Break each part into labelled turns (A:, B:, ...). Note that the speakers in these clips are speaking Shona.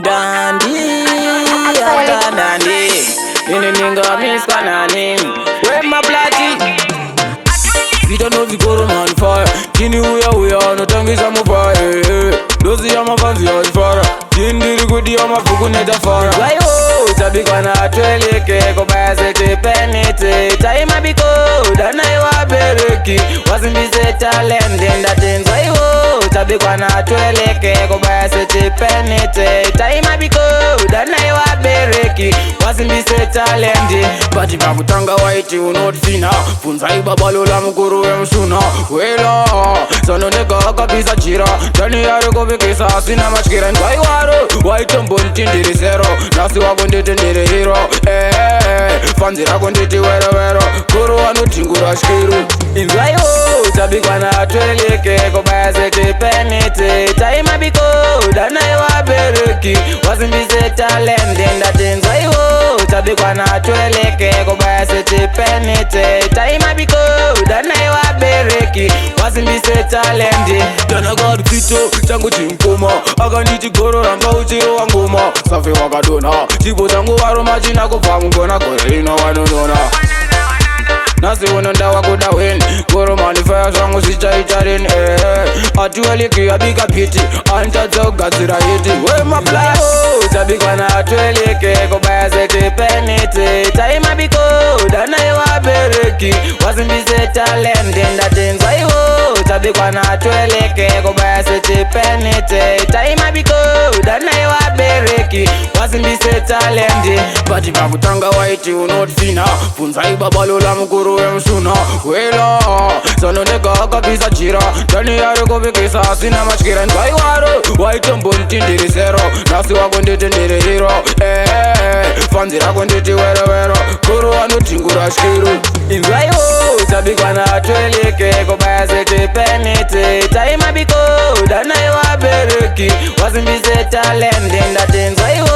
A: Dandy, after Dandy. Ini ninga miska nani. Where my bloody? We don't know the guru on fire. Kini uya no tangisa mo fire. Dozi ya mafanzi ya fire. Kindi rigudi ya mafuku neta fire. Why oh, tabikwa na atweleke kobaze tepenite. Taima biko dana iwa bereki. Wazimbise talent enda tenzo. Why oh, tabikwa na atweleke kobaze tepenite. Taima biko dana iwa bereki. Wazimbise talent. Bati babutanga waiti unotfina. Funza ibabalola mkuru msuna. Wela Sano nega kabisa chira. Tani yaro kubikisa sina machkira. Ngai waro Waitombo ntindiri zero. Nasi wako nditi ndiri hero. Fanzi rako nditi wero. Kuru wanu tingura shikiru. Inzai ho Tabikwa na atweleke kobaze tepenite. Taima biko dana iwa bereki. Wazimbise talent enda tenzai ho Tabikwa na atweleke kobaze tepenite. Taima biko dana iwa bereki. Wazimbise talendi. Dana God fito changu chinkuma. Aga niti goro ranga uchiro wanguma. Safi wakadona Chibo changu waro majina kufamu kona kore ina wanonona. Nasi unonda wakuda win. Goro manifaya changu sicha itarin. Atueliki abika piti. Anta zoga zira hiti. We ma play Tabikwa na atweleke kobaze tepenite. Taima biko dana iwa bereki. Wazimbise talent enda tenza iho. Tabikwa na atweleke kobaze tepenite. Taima biko dana iwa bereki. Wazimbise talent. Bati babutanga waiti unotfina. Funza ibabalola mkuru msuna. Wela Sano nega kabisa chira. Tani yaro kubikisa sina machkira. Ngai waro Waitombo ntindiri zero. Nasi wako nditi ndiri hero. Fanzi rako nditi wero. Kuru wanu tingura shikiru. Inzai ho Tabikwa na atweleke kobaze tepenite. Taima biko dana iwa bereki. Wazimbise talent enda tenzai ho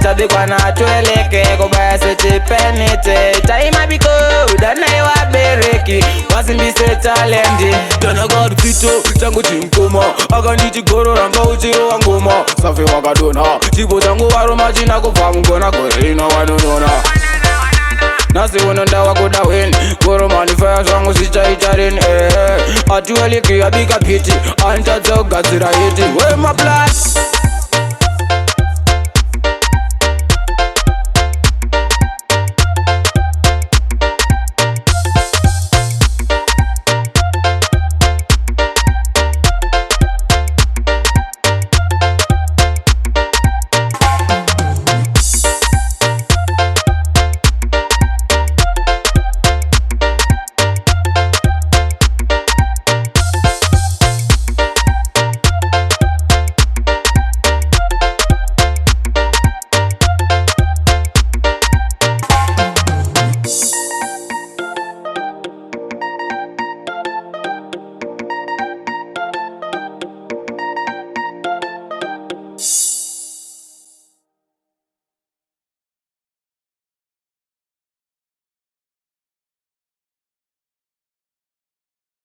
A: Tabikwa na atweleke kobaze tepenite. Taima biko dana iwa bereki. Wazimbise talent. Dana God fito changu chinkuma. Aga niti goro ranga uchiro wanguma. Safi wakadona Chibo changu waro majina kufamu kona kore ina wanonona. Nasi unonda wakuda win. Goro manifaya changu sicha itarin. Atueliki abika piti. Anta zoga zira hiti. We ma blast